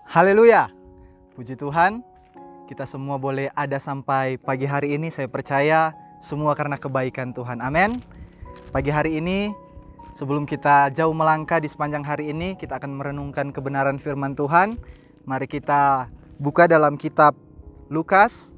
Haleluya, puji Tuhan, kita semua boleh ada sampai pagi hari ini. Saya percaya semua karena kebaikan Tuhan, amin. Pagi hari ini, sebelum kita jauh melangkah di sepanjang hari ini, kita akan merenungkan kebenaran firman Tuhan. Mari kita buka dalam kitab Lukas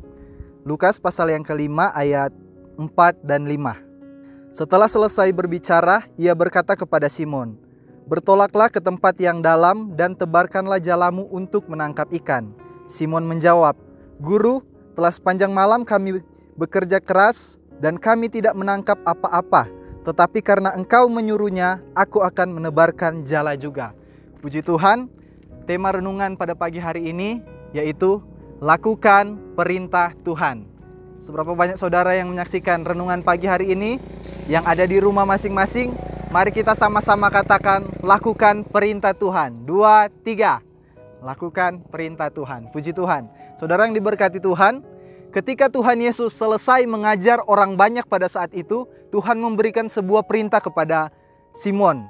pasal yang kelima ayat 4 dan 5. Setelah selesai berbicara, ia berkata kepada Simon, "Bertolaklah ke tempat yang dalam dan tebarkanlah jalamu untuk menangkap ikan." Simon menjawab, "Guru, telah sepanjang malam kami bekerja keras dan kami tidak menangkap apa-apa. Tetapi karena Engkau menyuruhnya, aku akan menebarkan jala juga." Puji Tuhan, tema renungan pada pagi hari ini yaitu lakukan perintah Tuhan. Seberapa banyak saudara yang menyaksikan renungan pagi hari ini yang ada di rumah masing-masing? Mari kita sama-sama katakan, lakukan perintah Tuhan. 2, 3. Lakukan perintah Tuhan. Puji Tuhan. Saudara yang diberkati Tuhan, ketika Tuhan Yesus selesai mengajar orang banyak pada saat itu, Tuhan memberikan sebuah perintah kepada Simon.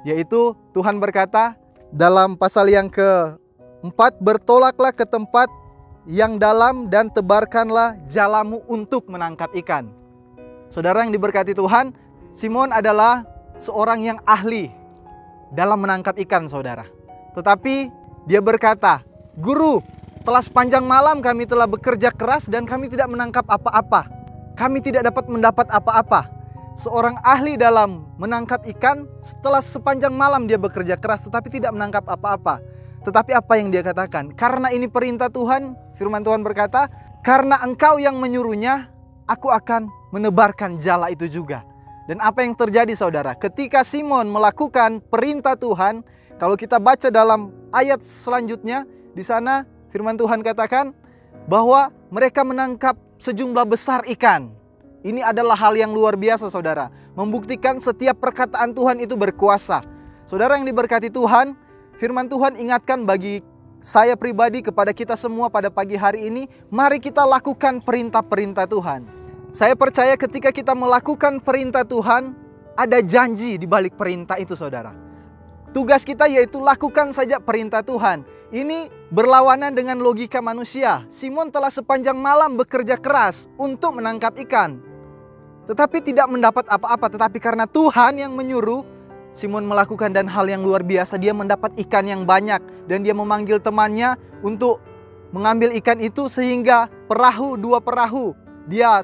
Yaitu Tuhan berkata dalam pasal yang ke-4, "Bertolaklah ke tempat yang dalam dan tebarkanlah jalamu untuk menangkap ikan." Saudara yang diberkati Tuhan, Simon adalah seorang yang ahli dalam menangkap ikan, saudara. Tetapi dia berkata, "Guru, telah sepanjang malam kami telah bekerja keras dan kami tidak menangkap apa-apa. Kami tidak dapat mendapat apa-apa." Seorang ahli dalam menangkap ikan, setelah sepanjang malam dia bekerja keras tetapi tidak menangkap apa-apa. Tetapi apa yang dia katakan? Karena ini perintah Tuhan, firman Tuhan berkata, "Karena Engkau yang menyuruhnya, aku akan menebarkan jala itu juga." Dan apa yang terjadi, saudara? Ketika Simon melakukan perintah Tuhan, kalau kita baca dalam ayat selanjutnya, di sana firman Tuhan katakan bahwa mereka menangkap sejumlah besar ikan. Ini adalah hal yang luar biasa, saudara. Membuktikan setiap perkataan Tuhan itu berkuasa. Saudara yang diberkati Tuhan, firman Tuhan ingatkan bagi saya pribadi, kepada kita semua pada pagi hari ini, mari kita lakukan perintah-perintah Tuhan. Saya percaya ketika kita melakukan perintah Tuhan, ada janji di balik perintah itu, saudara. Tugas kita yaitu lakukan saja perintah Tuhan. Ini berlawanan dengan logika manusia. Simon telah sepanjang malam bekerja keras untuk menangkap ikan, tetapi tidak mendapat apa-apa. Tetapi karena Tuhan yang menyuruh, Simon melakukan, dan hal yang luar biasa, dia mendapat ikan yang banyak. Dan dia memanggil temannya untuk mengambil ikan itu, sehingga dua perahu,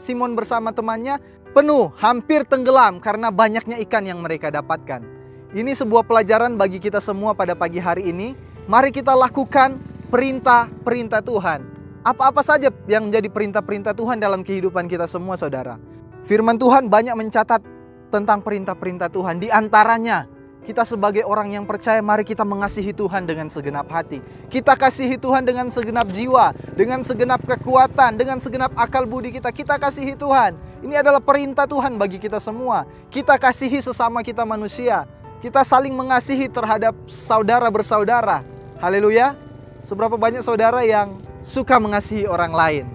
Simon bersama temannya penuh, hampir tenggelam karena banyaknya ikan yang mereka dapatkan. Ini sebuah pelajaran bagi kita semua pada pagi hari ini. Mari kita lakukan perintah-perintah Tuhan. Apa-apa saja yang menjadi perintah-perintah Tuhan dalam kehidupan kita semua, saudara. Firman Tuhan banyak mencatat tentang perintah-perintah Tuhan. Di antaranya, kita sebagai orang yang percaya, mari kita mengasihi Tuhan dengan segenap hati. Kita kasihi Tuhan dengan segenap jiwa, dengan segenap kekuatan, dengan segenap akal budi kita. Kita kasihi Tuhan. Ini adalah perintah Tuhan bagi kita semua. Kita kasihi sesama kita manusia. Kita saling mengasihi terhadap saudara bersaudara. Haleluya. Seberapa banyak saudara yang suka mengasihi orang lain?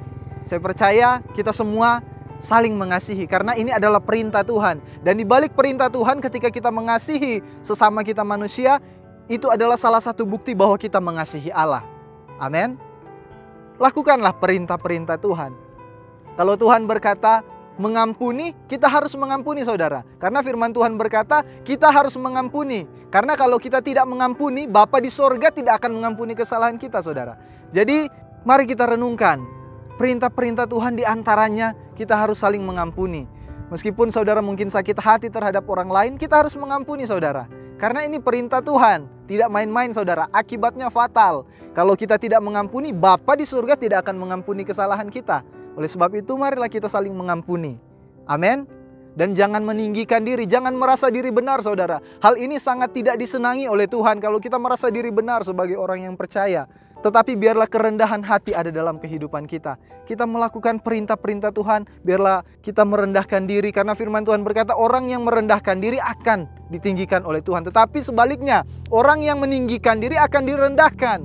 Saya percaya kita semua saling mengasihi, karena ini adalah perintah Tuhan. Dan di balik perintah Tuhan, ketika kita mengasihi sesama kita manusia, itu adalah salah satu bukti bahwa kita mengasihi Allah. Amin. Lakukanlah perintah-perintah Tuhan. Kalau Tuhan berkata mengampuni, kita harus mengampuni, saudara. Karena firman Tuhan berkata kita harus mengampuni. Karena kalau kita tidak mengampuni, Bapa di sorga tidak akan mengampuni kesalahan kita, saudara. Jadi mari kita renungkan perintah-perintah Tuhan. Di antaranya kita harus saling mengampuni. Meskipun saudara mungkin sakit hati terhadap orang lain, kita harus mengampuni, saudara. Karena ini perintah Tuhan. Tidak main-main, saudara. Akibatnya fatal. Kalau kita tidak mengampuni, Bapa di surga tidak akan mengampuni kesalahan kita. Oleh sebab itu, marilah kita saling mengampuni. Amin. Dan jangan meninggikan diri, jangan merasa diri benar, saudara. Hal ini sangat tidak disenangi oleh Tuhan kalau kita merasa diri benar sebagai orang yang percaya. Tetapi biarlah kerendahan hati ada dalam kehidupan kita. Kita melakukan perintah-perintah Tuhan, biarlah kita merendahkan diri. Karena firman Tuhan berkata, orang yang merendahkan diri akan ditinggikan oleh Tuhan. Tetapi sebaliknya, orang yang meninggikan diri akan direndahkan.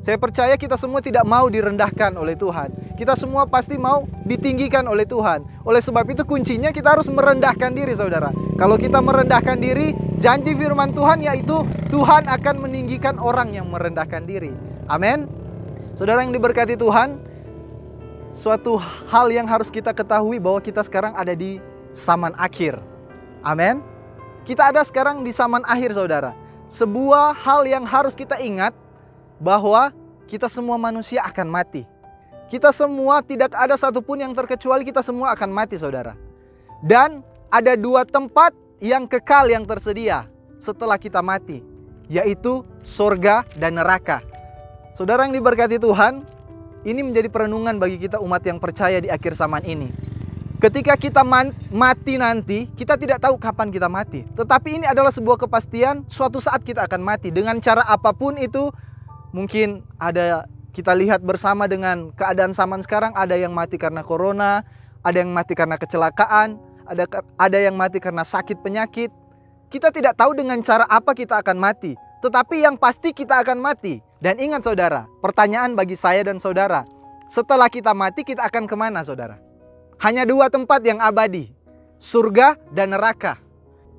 Saya percaya kita semua tidak mau direndahkan oleh Tuhan. Kita semua pasti mau ditinggikan oleh Tuhan. Oleh sebab itu kuncinya kita harus merendahkan diri, saudara. Kalau kita merendahkan diri, janji firman Tuhan yaitu Tuhan akan meninggikan orang yang merendahkan diri. Amin. Saudara yang diberkati Tuhan, suatu hal yang harus kita ketahui bahwa kita sekarang ada di zaman akhir. Amin. Kita ada sekarang di zaman akhir, saudara. Sebuah hal yang harus kita ingat bahwa kita semua manusia akan mati. Kita semua, tidak ada satupun yang terkecuali, kita semua akan mati, saudara. Dan ada dua tempat yang kekal yang tersedia setelah kita mati, yaitu surga dan neraka. Saudara yang diberkati Tuhan, ini menjadi perenungan bagi kita umat yang percaya di akhir zaman ini. Ketika kita mati nanti, kita tidak tahu kapan kita mati. Tetapi ini adalah sebuah kepastian, suatu saat kita akan mati. Dengan cara apapun itu, mungkin ada, kita lihat bersama dengan keadaan zaman sekarang, ada yang mati karena corona, ada yang mati karena kecelakaan, ada yang mati karena sakit penyakit. Kita tidak tahu dengan cara apa kita akan mati. Tetapi yang pasti kita akan mati. Dan ingat saudara, pertanyaan bagi saya dan saudara, setelah kita mati kita akan kemana, saudara? Hanya dua tempat yang abadi, surga dan neraka.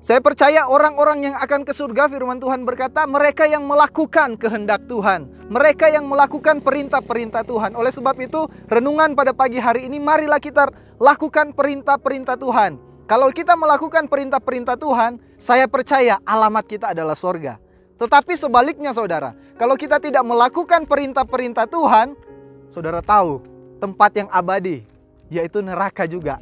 Saya percaya orang-orang yang akan ke surga, firman Tuhan berkata, mereka yang melakukan kehendak Tuhan, mereka yang melakukan perintah-perintah Tuhan. Oleh sebab itu, renungan pada pagi hari ini, marilah kita lakukan perintah-perintah Tuhan. Kalau kita melakukan perintah-perintah Tuhan, saya percaya alamat kita adalah surga. Tetapi sebaliknya saudara, kalau kita tidak melakukan perintah-perintah Tuhan, saudara tahu tempat yang abadi, yaitu neraka juga.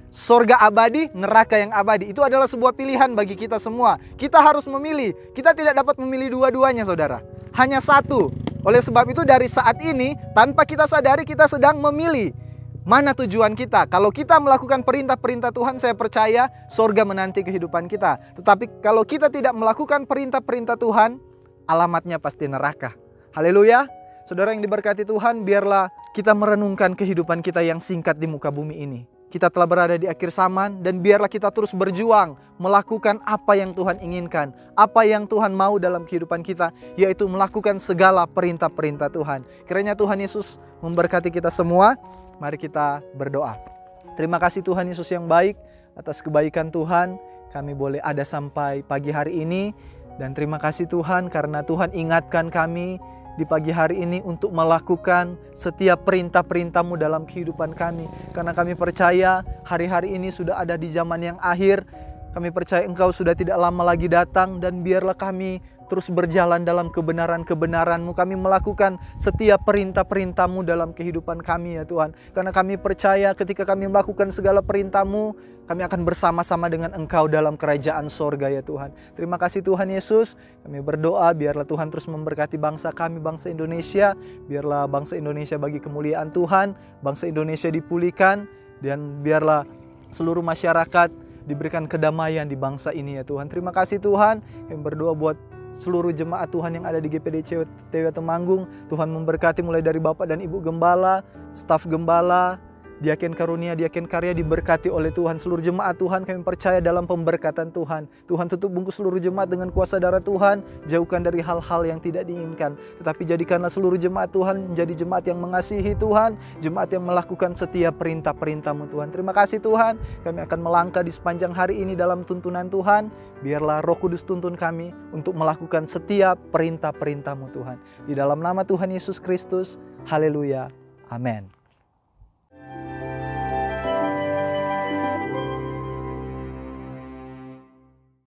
Surga abadi, neraka yang abadi. Itu adalah sebuah pilihan bagi kita semua. Kita harus memilih. Kita tidak dapat memilih dua-duanya, saudara. Hanya satu. Oleh sebab itu dari saat ini, tanpa kita sadari kita sedang memilih mana tujuan kita. Kalau kita melakukan perintah-perintah Tuhan, saya percaya surga menanti kehidupan kita. Tetapi kalau kita tidak melakukan perintah-perintah Tuhan, alamatnya pasti neraka. Haleluya. Saudara yang diberkati Tuhan, biarlah kita merenungkan kehidupan kita yang singkat di muka bumi ini. Kita telah berada di akhir zaman dan biarlah kita terus berjuang melakukan apa yang Tuhan inginkan, apa yang Tuhan mau dalam kehidupan kita, yaitu melakukan segala perintah-perintah Tuhan. Kiranya Tuhan Yesus memberkati kita semua. Mari kita berdoa. Terima kasih Tuhan Yesus yang baik, atas kebaikan Tuhan kami boleh ada sampai pagi hari ini. Dan terima kasih Tuhan karena Tuhan ingatkan kami di pagi hari ini untuk melakukan setiap perintah-perintah-Mu dalam kehidupan kami. Karena kami percaya hari-hari ini sudah ada di zaman yang akhir. Kami percaya Engkau sudah tidak lama lagi datang, dan biarlah kami terus berjalan dalam kebenaran-kebenaran-Mu. Kami melakukan setiap perintah-perintah-Mu dalam kehidupan kami ya Tuhan. Karena kami percaya ketika kami melakukan segala perintah-Mu, kami akan bersama-sama dengan Engkau dalam kerajaan sorga ya Tuhan. Terima kasih Tuhan Yesus. Kami berdoa biarlah Tuhan terus memberkati bangsa kami, bangsa Indonesia. Biarlah bangsa Indonesia bagi kemuliaan Tuhan, bangsa Indonesia dipulihkan, dan biarlah seluruh masyarakat diberikan kedamaian di bangsa ini ya Tuhan. Terima kasih Tuhan. Kami berdoa buat seluruh jemaat Tuhan yang ada di GPD TW Temanggung. Tuhan memberkati mulai dari Bapak dan Ibu Gembala, staf Gembala, Diaken Karunia, Diaken Karya diberkati oleh Tuhan. Seluruh jemaat Tuhan kami percaya dalam pemberkatan Tuhan. Tuhan tutup bungkus seluruh jemaat dengan kuasa darah Tuhan. Jauhkan dari hal-hal yang tidak diinginkan. Tetapi jadikanlah seluruh jemaat Tuhan menjadi jemaat yang mengasihi Tuhan. Jemaat yang melakukan setiap perintah-perintah-Mu Tuhan. Terima kasih Tuhan. Kami akan melangkah di sepanjang hari ini dalam tuntunan Tuhan. Biarlah Roh Kudus tuntun kami untuk melakukan setiap perintah-perintah-Mu Tuhan. Di dalam nama Tuhan Yesus Kristus. Haleluya. Amin.